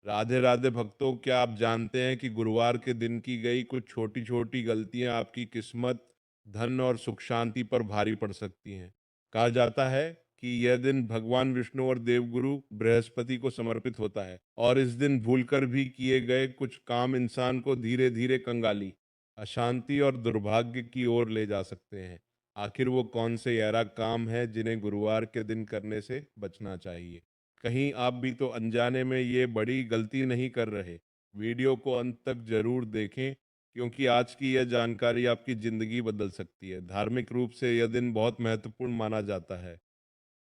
राधे राधे भक्तों, क्या आप जानते हैं कि गुरुवार के दिन की गई कुछ छोटी छोटी गलतियां आपकी किस्मत, धन और सुख शांति पर भारी पड़ सकती हैं। कहा जाता है कि यह दिन भगवान विष्णु और देवगुरु बृहस्पति को समर्पित होता है और इस दिन भूलकर भी किए गए कुछ काम इंसान को धीरे धीरे कंगाली, अशांति और दुर्भाग्य की ओर ले जा सकते हैं। आखिर वो कौन से ऐरा काम है जिन्हें गुरुवार के दिन करने से बचना चाहिए? कहीं आप भी तो अनजाने में ये बड़ी गलती नहीं कर रहे? वीडियो को अंत तक जरूर देखें, क्योंकि आज की यह जानकारी आपकी ज़िंदगी बदल सकती है। धार्मिक रूप से यह दिन बहुत महत्वपूर्ण माना जाता है।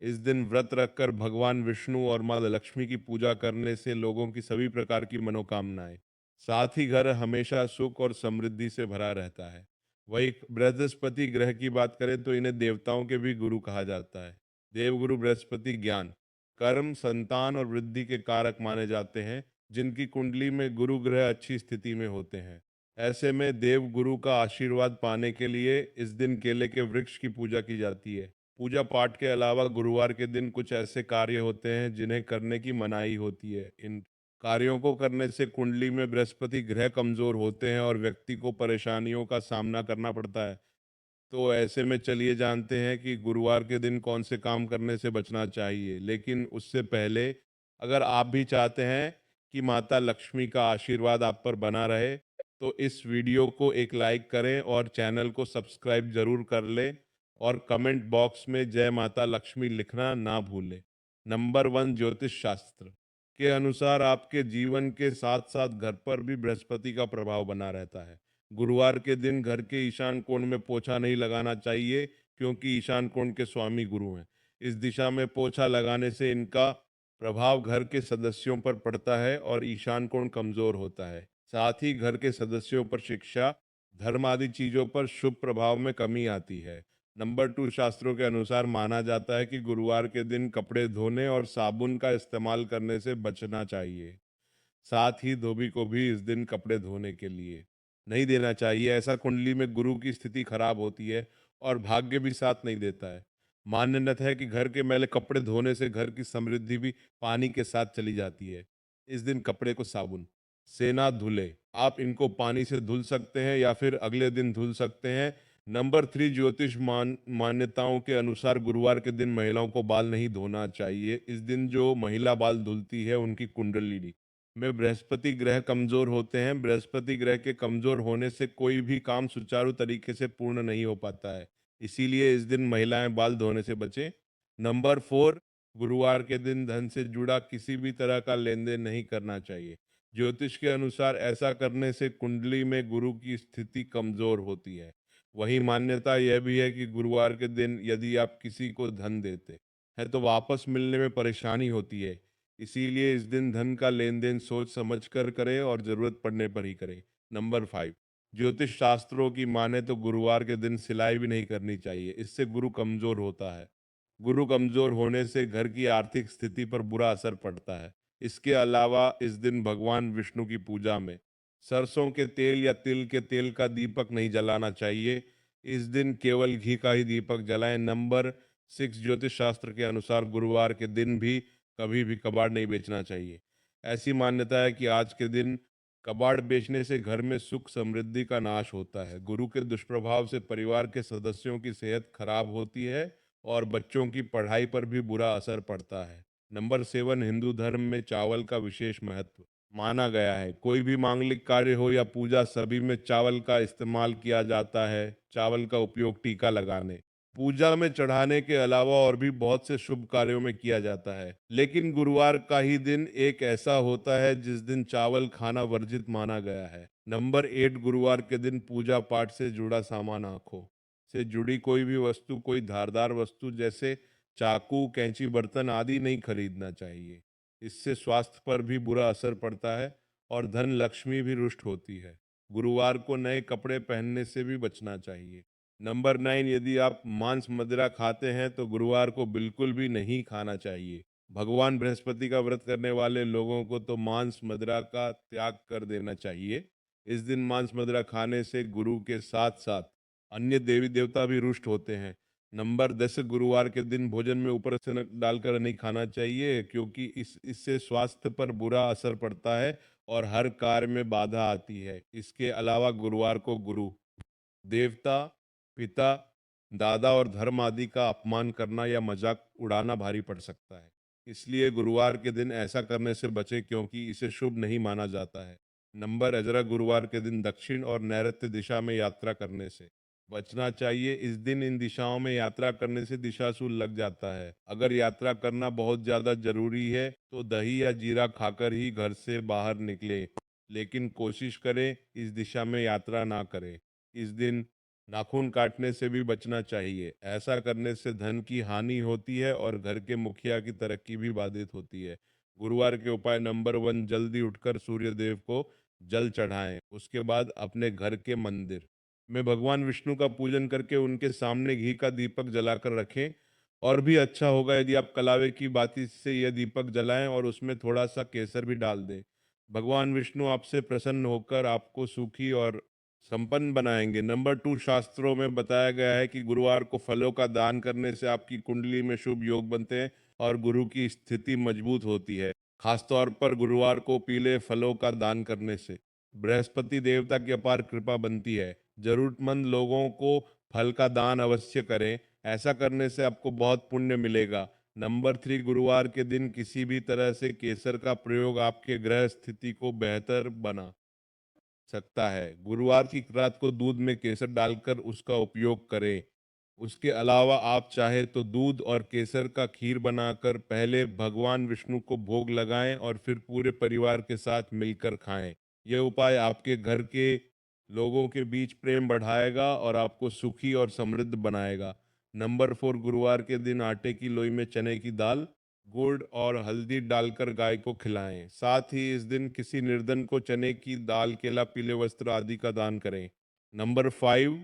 इस दिन व्रत रखकर भगवान विष्णु और माँ लक्ष्मी की पूजा करने से लोगों की सभी प्रकार की मनोकामनाएं, साथ ही घर हमेशा सुख और समृद्धि से भरा रहता है। वही बृहस्पति ग्रह की बात करें तो इन्हें देवताओं के भी गुरु कहा जाता है। देवगुरु बृहस्पति ज्ञान, कर्म, संतान और वृद्धि के कारक माने जाते हैं। जिनकी कुंडली में गुरु ग्रह अच्छी स्थिति में होते हैं, ऐसे में देव गुरु का आशीर्वाद पाने के लिए इस दिन केले के वृक्ष की पूजा की जाती है। पूजा पाठ के अलावा गुरुवार के दिन कुछ ऐसे कार्य होते हैं जिन्हें करने की मनाही होती है। इन कार्यों को करने से कुंडली में बृहस्पति ग्रह कमजोर होते हैं और व्यक्ति को परेशानियों का सामना करना पड़ता है। तो ऐसे में चलिए जानते हैं कि गुरुवार के दिन कौन से काम करने से बचना चाहिए। लेकिन उससे पहले, अगर आप भी चाहते हैं कि माता लक्ष्मी का आशीर्वाद आप पर बना रहे, तो इस वीडियो को एक लाइक करें और चैनल को सब्सक्राइब जरूर कर लें और कमेंट बॉक्स में जय माता लक्ष्मी लिखना ना भूलें। नंबर 1, ज्योतिष शास्त्र के अनुसार आपके जीवन के साथ साथ घर पर भी बृहस्पति का प्रभाव बना रहता है। गुरुवार के दिन घर के ईशान कोण में पोछा नहीं लगाना चाहिए, क्योंकि ईशान कोण के स्वामी गुरु हैं। इस दिशा में पोछा लगाने से इनका प्रभाव घर के सदस्यों पर पड़ता है और ईशान कोण कमजोर होता है। साथ ही घर के सदस्यों पर शिक्षा, धर्म आदि चीजों पर शुभ प्रभाव में कमी आती है। नंबर 2, शास्त्रों के अनुसार माना जाता है कि गुरुवार के दिन कपड़े धोने और साबुन का इस्तेमाल करने से बचना चाहिए। साथ ही धोबी को भी इस दिन कपड़े धोने के लिए नहीं देना चाहिए। ऐसा कुंडली में गुरु की स्थिति खराब होती है और भाग्य भी साथ नहीं देता है। मान्यता है कि घर के मैले कपड़े धोने से घर की समृद्धि भी पानी के साथ चली जाती है। इस दिन कपड़े को साबुन से ना धुले। आप इनको पानी से धुल सकते हैं या फिर अगले दिन धुल सकते हैं। नंबर 3, ज्योतिष मान्यताओं के अनुसार गुरुवार के दिन महिलाओं को बाल नहीं धोना चाहिए। इस दिन जो महिला बाल धुलती है उनकी कुंडली में बृहस्पति ग्रह कमजोर होते हैं। बृहस्पति ग्रह के कमजोर होने से कोई भी काम सुचारू तरीके से पूर्ण नहीं हो पाता है। इसीलिए इस दिन महिलाएं बाल धोने से बचें। नंबर 4, गुरुवार के दिन धन से जुड़ा किसी भी तरह का लेन देन नहीं करना चाहिए। ज्योतिष के अनुसार ऐसा करने से कुंडली में गुरु की स्थिति कमजोर होती है। वही मान्यता यह भी है कि गुरुवार के दिन यदि आप किसी को धन देते हैं तो वापस मिलने में परेशानी होती है। इसीलिए इस दिन धन का लेन देन सोच समझ कर करें और जरूरत पड़ने पर ही करें। नंबर 5, ज्योतिष शास्त्रों की माने तो गुरुवार के दिन सिलाई भी नहीं करनी चाहिए। इससे गुरु कमजोर होता है। गुरु कमजोर होने से घर की आर्थिक स्थिति पर बुरा असर पड़ता है। इसके अलावा इस दिन भगवान विष्णु की पूजा में सरसों के तेल या तिल के तेल का दीपक नहीं जलाना चाहिए। इस दिन केवल घी का ही दीपक जलाएं। नंबर 6, ज्योतिष शास्त्र के अनुसार गुरुवार के दिन भी कभी भी कबाड़ नहीं बेचना चाहिए। ऐसी मान्यता है कि आज के दिन कबाड़ बेचने से घर में सुख समृद्धि का नाश होता है। गुरु के दुष्प्रभाव से परिवार के सदस्यों की सेहत खराब होती है और बच्चों की पढ़ाई पर भी बुरा असर पड़ता है। नंबर 7, हिंदू धर्म में चावल का विशेष महत्व माना गया है। कोई भी मांगलिक कार्य हो या पूजा, सभी में चावल का इस्तेमाल किया जाता है। चावल का उपयोग टीका लगाने, पूजा में चढ़ाने के अलावा और भी बहुत से शुभ कार्यों में किया जाता है। लेकिन गुरुवार का ही दिन एक ऐसा होता है जिस दिन चावल खाना वर्जित माना गया है। नंबर 8, गुरुवार के दिन पूजा पाठ से जुड़ा सामान, आंखों से जुड़ी कोई भी वस्तु, कोई धारदार वस्तु जैसे चाकू, कैंची, बर्तन आदि नहीं खरीदना चाहिए। इससे स्वास्थ्य पर भी बुरा असर पड़ता है और धन लक्ष्मी भी रुष्ट होती है। गुरुवार को नए कपड़े पहनने से भी बचना चाहिए। नंबर 9, यदि आप मांस मदिरा खाते हैं तो गुरुवार को बिल्कुल भी नहीं खाना चाहिए। भगवान बृहस्पति का व्रत करने वाले लोगों को तो मांस मदिरा का त्याग कर देना चाहिए। इस दिन मांस मदिरा खाने से गुरु के साथ साथ अन्य देवी देवता भी रुष्ट होते हैं। नंबर 10, गुरुवार के दिन भोजन में ऊपर से नमक डालकर नहीं खाना चाहिए, क्योंकि इससे स्वास्थ्य पर बुरा असर पड़ता है और हर कार्य में बाधा आती है। इसके अलावा गुरुवार को गुरु, देवता, पिता, दादा और धर्म आदि का अपमान करना या मजाक उड़ाना भारी पड़ सकता है। इसलिए गुरुवार के दिन ऐसा करने से बचें, क्योंकि इसे शुभ नहीं माना जाता है। नंबर 11, गुरुवार के दिन दक्षिण और नैऋत्य दिशा में यात्रा करने से बचना चाहिए। इस दिन इन दिशाओं में यात्रा करने से दिशाशूल लग जाता है। अगर यात्रा करना बहुत ज्यादा जरूरी है तो दही या जीरा खाकर ही घर से बाहर निकले, लेकिन कोशिश करें इस दिशा में यात्रा ना करें। इस दिन नाखून काटने से भी बचना चाहिए। ऐसा करने से धन की हानि होती है और घर के मुखिया की तरक्की भी बाधित होती है। गुरुवार के उपाय नंबर 1, जल्दी उठकर सूर्य देव को जल चढ़ाएं। उसके बाद अपने घर के मंदिर में भगवान विष्णु का पूजन करके उनके सामने घी का दीपक जलाकर रखें। और भी अच्छा होगा यदि आप कलावे की बाती से यह दीपक जलाएं और उसमें थोड़ा सा केसर भी डाल दें। भगवान विष्णु आपसे प्रसन्न होकर आपको सुखी और संपन्न बनाएंगे। नंबर 2, शास्त्रों में बताया गया है कि गुरुवार को फलों का दान करने से आपकी कुंडली में शुभ योग बनते हैं और गुरु की स्थिति मजबूत होती है। खासतौर पर गुरुवार को पीले फलों का दान करने से बृहस्पति देवता की अपार कृपा बनती है। जरूरतमंद लोगों को फल का दान अवश्य करें। ऐसा करने से आपको बहुत पुण्य मिलेगा। नंबर 3, गुरुवार के दिन किसी भी तरह से केसर का प्रयोग आपके ग्रह स्थिति को बेहतर बना सकता है। गुरुवार की रात को दूध में केसर डालकर उसका उपयोग करें। उसके अलावा आप चाहे तो दूध और केसर का खीर बनाकर पहले भगवान विष्णु को भोग लगाएं और फिर पूरे परिवार के साथ मिलकर खाएं। यह उपाय आपके घर के लोगों के बीच प्रेम बढ़ाएगा और आपको सुखी और समृद्ध बनाएगा। नंबर 4, गुरुवार के दिन आटे की लोई में चने की दाल, गुड़ और हल्दी डालकर गाय को खिलाएं। साथ ही इस दिन किसी निर्धन को चने की दाल, केला, पीले वस्त्र आदि का दान करें। नंबर 5,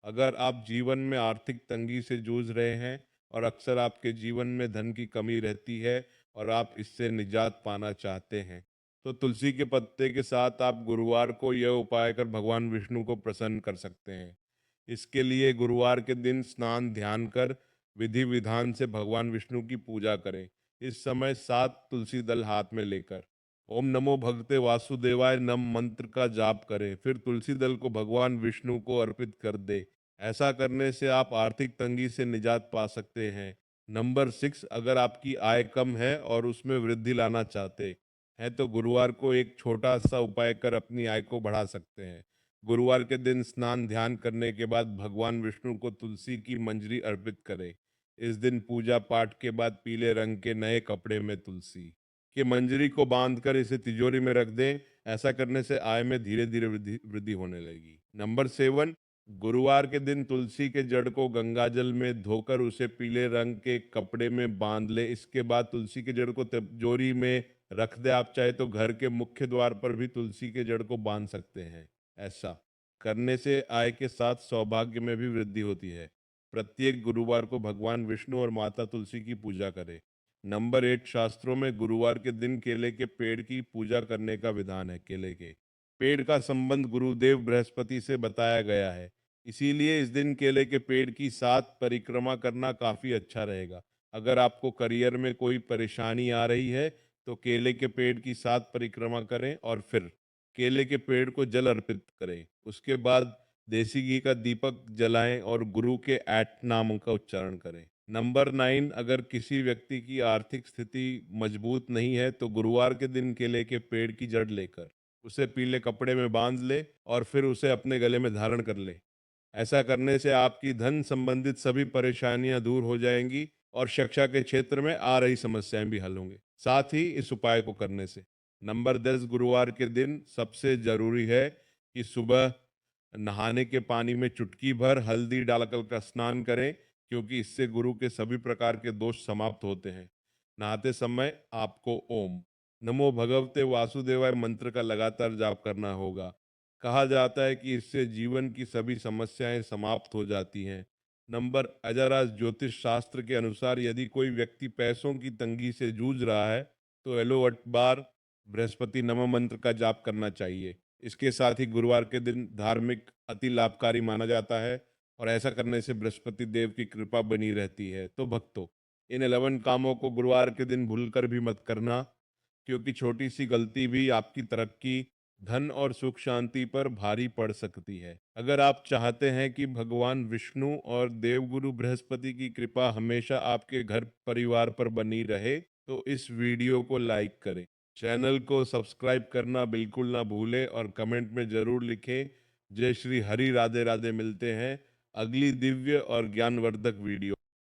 अगर आप जीवन में आर्थिक तंगी से जूझ रहे हैं और अक्सर आपके जीवन में धन की कमी रहती है और आप इससे निजात पाना चाहते हैं, तो तुलसी के पत्ते के साथ आप गुरुवार को यह उपाय कर भगवान विष्णु को प्रसन्न कर सकते हैं। इसके लिए गुरुवार के दिन स्नान ध्यान कर विधि विधान से भगवान विष्णु की पूजा करें। इस समय 7 तुलसी दल हाथ में लेकर ओम नमो भगवते वासुदेवाय नम मंत्र का जाप करें, फिर तुलसी दल को भगवान विष्णु को अर्पित कर दे। ऐसा करने से आप आर्थिक तंगी से निजात पा सकते हैं। नंबर 6, अगर आपकी आय कम है और उसमें वृद्धि लाना चाहते हैं तो गुरुवार को एक छोटा सा उपाय कर अपनी आय को बढ़ा सकते हैं। गुरुवार के दिन स्नान ध्यान करने के बाद भगवान विष्णु को तुलसी की मंजरी अर्पित करें। इस दिन पूजा पाठ के बाद पीले रंग के नए कपड़े में तुलसी के मंजरी को बांधकर इसे तिजोरी में रख दें। ऐसा करने से आय में धीरे धीरे वृद्धि वृद्धि होने लगेगी। नंबर 7, गुरुवार के दिन तुलसी के जड़ को गंगाजल में धोकर उसे पीले रंग के कपड़े में बांध ले। इसके बाद तुलसी के जड़ को तिजोरी में रख दे। आप चाहे तो घर के मुख्य द्वार पर भी तुलसी के जड़ को बांध सकते हैं। ऐसा करने से आय के साथ सौभाग्य में भी वृद्धि होती है। प्रत्येक गुरुवार को भगवान विष्णु और माता तुलसी की पूजा करें। नंबर 8, शास्त्रों में गुरुवार के दिन केले के पेड़ की पूजा करने का विधान है। केले के पेड़ का संबंध गुरुदेव बृहस्पति से बताया गया है। इसीलिए इस दिन केले के पेड़ की 7 परिक्रमा करना काफी अच्छा रहेगा। अगर आपको करियर में कोई परेशानी आ रही है तो केले के पेड़ की 7 परिक्रमा करें और फिर केले के पेड़ को जल अर्पित करें। उसके बाद देसी घी का दीपक जलाएं और गुरु के ऐट नाम का उच्चारण करें। नंबर 9, अगर किसी व्यक्ति की आर्थिक स्थिति मजबूत नहीं है तो गुरुवार के दिन केले के पेड़ की जड़ लेकर उसे पीले कपड़े में बांध ले और फिर उसे अपने गले में धारण कर ले। ऐसा करने से आपकी धन संबंधित सभी परेशानियां दूर हो जाएंगी और शिक्षा के क्षेत्र में आ रही समस्याएं भी हल होंगी। साथ ही इस उपाय को करने से नंबर 10, गुरुवार के दिन सबसे जरूरी है कि सुबह नहाने के पानी में चुटकी भर हल्दी डालकर का स्नान करें, क्योंकि इससे गुरु के सभी प्रकार के दोष समाप्त होते हैं। नहाते समय आपको ओम नमो भगवते वासुदेवाय मंत्र का लगातार जाप करना होगा। कहा जाता है कि इससे जीवन की सभी समस्याएं समाप्त हो जाती हैं। नंबर 11, ज्योतिष शास्त्र के अनुसार यदि कोई व्यक्ति पैसों की तंगी से जूझ रहा है तो एलो 8 बार बृहस्पति नमः मंत्र का जाप करना चाहिए। इसके साथ ही गुरुवार के दिन धार्मिक अति लाभकारी माना जाता है और ऐसा करने से बृहस्पति देव की कृपा बनी रहती है। तो भक्तों, इन 11 कामों को गुरुवार के दिन भूलकर भी मत करना, क्योंकि छोटी सी गलती भी आपकी तरक्की, धन और सुख शांति पर भारी पड़ सकती है। अगर आप चाहते हैं कि भगवान विष्णु और देवगुरु बृहस्पति की कृपा हमेशा आपके घर परिवार पर बनी रहे, तो इस वीडियो को लाइक करें, चैनल को सब्सक्राइब करना बिल्कुल ना भूलें और कमेंट में जरूर लिखें जय श्री हरि। राधे राधे। मिलते हैं अगली दिव्य और ज्ञानवर्धक वीडियो।